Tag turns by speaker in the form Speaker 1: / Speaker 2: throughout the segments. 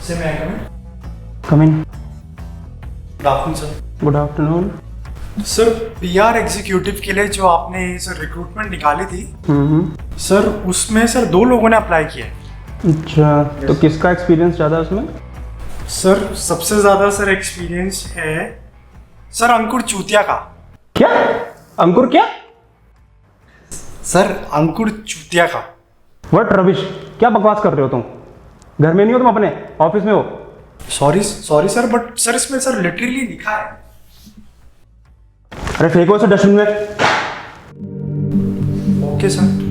Speaker 1: से मैं
Speaker 2: come in.
Speaker 1: Good afternoon sir.
Speaker 2: Good afternoon.
Speaker 1: Sir PR executive के लिए जो आपने सर रिक्रूटमेंट निकाली थी सर, उसमें सर 2 लोगों ने अप्लाई किया है।
Speaker 2: अच्छा, तो किसका एक्सपीरियंस ज़्यादा है उसमें?
Speaker 1: सर सबसे ज़्यादा सर एक्सपीरियंस है सर अंकुर चूतिया का।
Speaker 2: क्या? अंकुर क्या?
Speaker 1: सर अंकुर चूतिया का।
Speaker 2: व्हाट रबिश, क्या बकवास कर रहे हो तुम? घर में नहीं हो तुम, अपने ऑफिस में हो।
Speaker 1: सॉरी सर, बट सर इसमें सर लिटरली लिखा है।
Speaker 2: अरे फेंको इसे डस्टबिन में।
Speaker 1: Okay sir.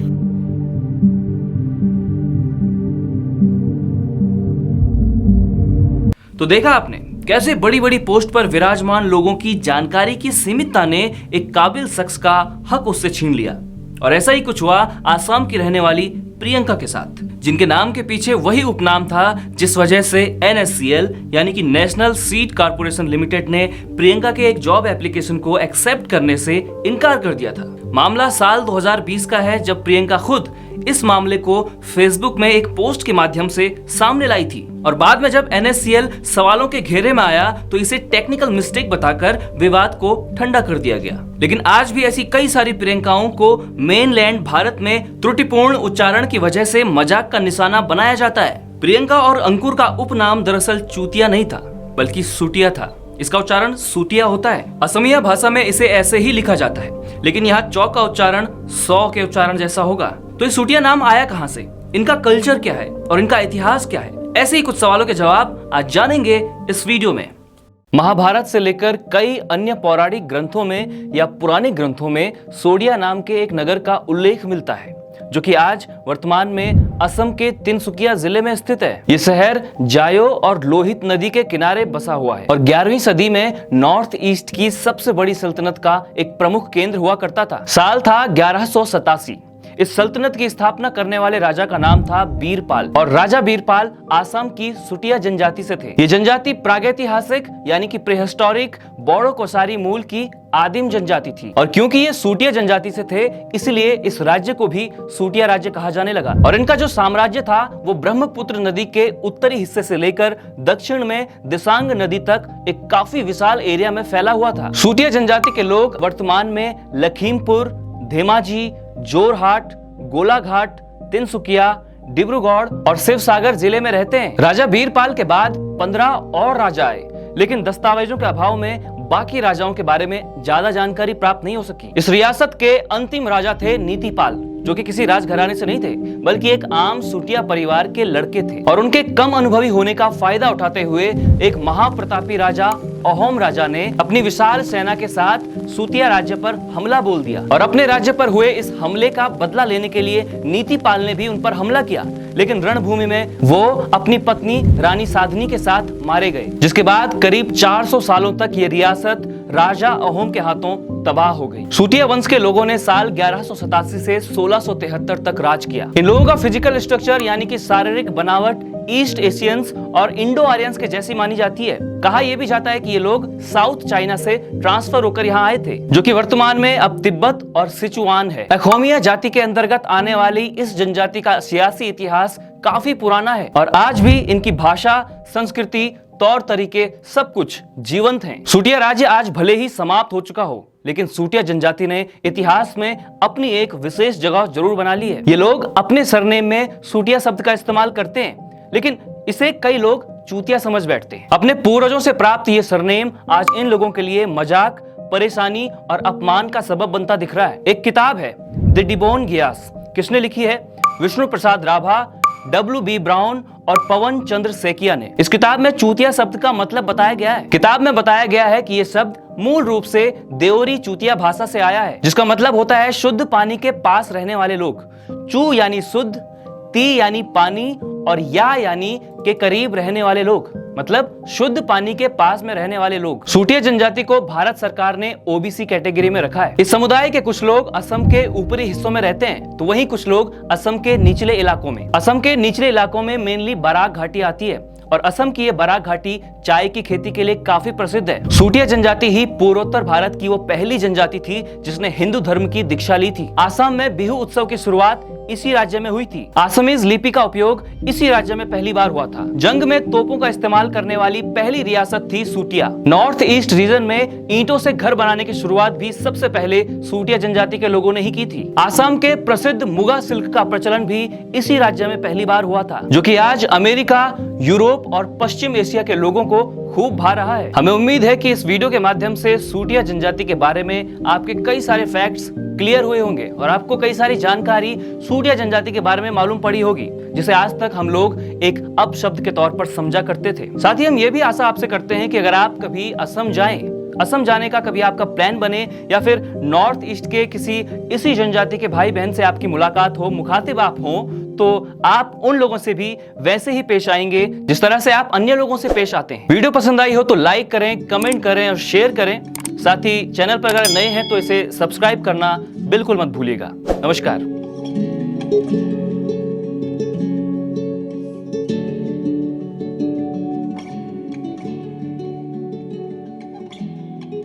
Speaker 3: तो देखा आपने कैसे बड़ी बड़ी पोस्ट पर विराजमान लोगों की जानकारी की सीमितता ने एक काबिल शख्स का हक उससे छीन लिया। और ऐसा ही कुछ हुआ आसाम की रहने वाली प्रियंका के साथ, जिनके नाम के पीछे वही उपनाम था जिस वजह से NSCL यानी कि नेशनल सीड कॉर्पोरेशन लिमिटेड ने प्रियंका के एक जॉब एप्लीकेशन को एक्सेप्ट करने से इनकार कर दिया था। मामला साल 2020 का है, जब प्रियंका खुद इस मामले को फेसबुक में एक पोस्ट के माध्यम से सामने लाई थी। और बाद में जब NSCL सवालों के घेरे में आया तो इसे टेक्निकल मिस्टेक बताकर विवाद को ठंडा कर दिया गया। लेकिन आज भी ऐसी कई सारी प्रियंकाओं को मेनलैंड भारत में त्रुटिपूर्ण उच्चारण की वजह से मजाक का निशाना बनाया जाता है। प्रियंका और अंकुर का उपनाम दरअसल चूतिया नहीं था, बल्कि सूटिया था। इसका उच्चारण सूटिया होता है। असमिया भाषा में इसे ऐसे ही लिखा जाता है, लेकिन यहाँ चौ का उच्चारण 100 के उच्चारण जैसा होगा। तो ये सूटिया नाम आया कहाँ से, इनका कल्चर क्या है और इनका इतिहास क्या है, ऐसे ही कुछ सवालों के जवाब आज जानेंगे इस वीडियो में। महाभारत से लेकर कई अन्य पौराणिक ग्रंथों में या पुराने ग्रंथों में सोडिया नाम के एक नगर का उल्लेख मिलता है, जो कि आज वर्तमान में असम के तिनसुकिया जिले में स्थित है। ये शहर जायो और लोहित नदी के किनारे बसा हुआ है और 11वीं सदी में नॉर्थ ईस्ट की सबसे बड़ी सल्तनत का एक प्रमुख केंद्र हुआ करता था। साल था 1187। इस सल्तनत की स्थापना करने वाले राजा का नाम था बीरपाल और राजा बीरपाल आसाम की सुटिया जनजाति से थे। ये जनजाति प्रागैतिहासिक यानी कि प्रीहिस्टोरिक बोडो कोसारी मूल की आदिम जनजाति थी। और क्योंकि ये सूटिया जनजाति से थे, इसलिए इस राज्य को भी सूटिया राज्य कहा जाने लगा। और इनका जो साम्राज्य था वो ब्रह्मपुत्र नदी के उत्तरी हिस्से से लेकर दक्षिण में दिसांग नदी तक एक काफी विशाल एरिया में फैला हुआ था। सूटिया जनजाति के लोग वर्तमान में लखीमपुर, धेमाजी, जोरहाट, गोलाघाट, तिनसुकिया, डिब्रूगढ़ और शिवसागर जिले में रहते हैं। राजा बीरपाल के बाद 15 और राजा आए, लेकिन दस्तावेजों के अभाव में बाकी राजाओं के बारे में ज्यादा जानकारी प्राप्त नहीं हो सकी। इस रियासत के अंतिम राजा थे नीतिपाल, जो कि किसी राजघराने से नहीं थे, बल्कि एक आम सूटिया परिवार के लड़के थे। और उनके कम अनुभवी होने का फायदा उठाते हुए एक महाप्रतापी राजा अहोम राजा ने अपनी विशाल सेना के साथ सूटिया राज्य पर हमला बोल दिया। और अपने राज्य पर हुए इस हमले का बदला लेने के लिए नीतिपाल ने भी उन पर हमला किया, लेकिन रणभूमि में वो अपनी पत्नी रानी साधनी के साथ मारे गए, जिसके बाद करीब 400 सालों तक ये रियासत राजा अहोम के हाथों तबाह हो गई। सूटिया वंश के लोगों ने साल 1187 से 1673 तक राज किया। इन लोगों का फिजिकल स्ट्रक्चर यानी कि शारीरिक बनावट ईस्ट एशियंस और इंडो आर्यंस के जैसी मानी जाती है। कहा यह भी जाता है कि ये लोग साउथ चाइना से ट्रांसफर होकर यहाँ आए थे, जो कि वर्तमान में अब तिब्बत और सिचुआन है। अखोमिया जाति के अंतर्गत आने वाली इस जनजाति का सियासी इतिहास काफी पुराना है और आज भी इनकी भाषा, संस्कृति, तौर तरीके सब कुछ जीवंत हैं। सूटिया राज्य आज भले ही समाप्त हो चुका हो, लेकिन सूटिया जनजाति ने इतिहास में अपनी एक विशेष जगह जरूर बना ली है। ये लोग अपने सरनेम में सूटिया शब्द का इस्तेमाल करते हैं, लेकिन इसे कई लोग चूतिया समझ बैठते हैं। अपने पूर्वजों से प्राप्त ये सरनेम आज इन लोगों के लिए मजाक, परेशानी और अपमान का सबब बनता दिख रहा है। एक किताब है द डिबोन गियास, किसने लिखी है? विष्णु प्रसाद राभा, W.B. ब्राउन और पवन चंद्र सेकिया ने। इस किताब में चूतिया शब्द का मतलब बताया गया है। किताब में बताया गया है कि ये शब्द मूल रूप से देओरी चूतिया भाषा से आया है, जिसका मतलब होता है शुद्ध पानी के पास रहने वाले लोग। चू यानी शुद्ध, ती यानी पानी और या यानी के करीब रहने वाले लोग, मतलब शुद्ध पानी के पास में रहने वाले लोग। सूटिया जनजाति को भारत सरकार ने ओबीसी कैटेगरी में रखा है। इस समुदाय के कुछ लोग असम के ऊपरी हिस्सों में रहते हैं, तो वहीं कुछ लोग असम के निचले इलाकों में। असम के निचले इलाकों में मेनली बराक घाटी आती है और असम की ये बराक घाटी चाय की खेती के लिए काफी प्रसिद्ध है। सूटिया जनजाति ही पूर्वोत्तर भारत की वो पहली जनजाति थी जिसने हिंदू धर्म की दीक्षा ली थी। आसाम में बिहू उत्सव की शुरुआत इसी राज्य में हुई थी। आसामीज लिपि का उपयोग इसी राज्य में पहली बार हुआ था। जंग में तोपों का इस्तेमाल करने वाली पहली रियासत थी सूटिया। नॉर्थ ईस्ट रीजन में ईंटों से घर बनाने की शुरुआत भी सबसे पहले सूटिया जनजाति के लोगों ने ही की थी। आसाम के प्रसिद्ध मुगा सिल्क का प्रचलन भी इसी राज्य में पहली बार हुआ था, जो कि आज अमेरिका, यूरोप और पश्चिम एशिया के लोगों को खूब भा रहा है। हमें उम्मीद है कि इस वीडियो के माध्यम से सूटिया जनजाति के बारे में आपके कई सारे फैक्ट्स क्लियर हुए होंगे और आपको कई सारी जानकारी सूटिया जनजाति के बारे में मालूम पड़ी होगी, जिसे आज तक हम लोग एक अपशब्द के तौर पर समझा करते थे। साथ ही हम ये भी आशा आपसे करते हैं कि अगर आप कभी असम जाने का कभी आपका प्लान बने या फिर नॉर्थ ईस्ट के किसी इसी जनजाति के भाई बहन से आपकी मुलाकात हो, मुखातिब आप हो, तो आप उन लोगों से भी वैसे ही पेश आएंगे जिस तरह से आप अन्य लोगों से पेश आते हैं। वीडियो पसंद आई हो तो लाइक करें, कमेंट करें और शेयर करें। साथ ही चैनल पर अगर नए हैं तो इसे सब्सक्राइब करना बिल्कुल मत भूलिएगा। नमस्कार।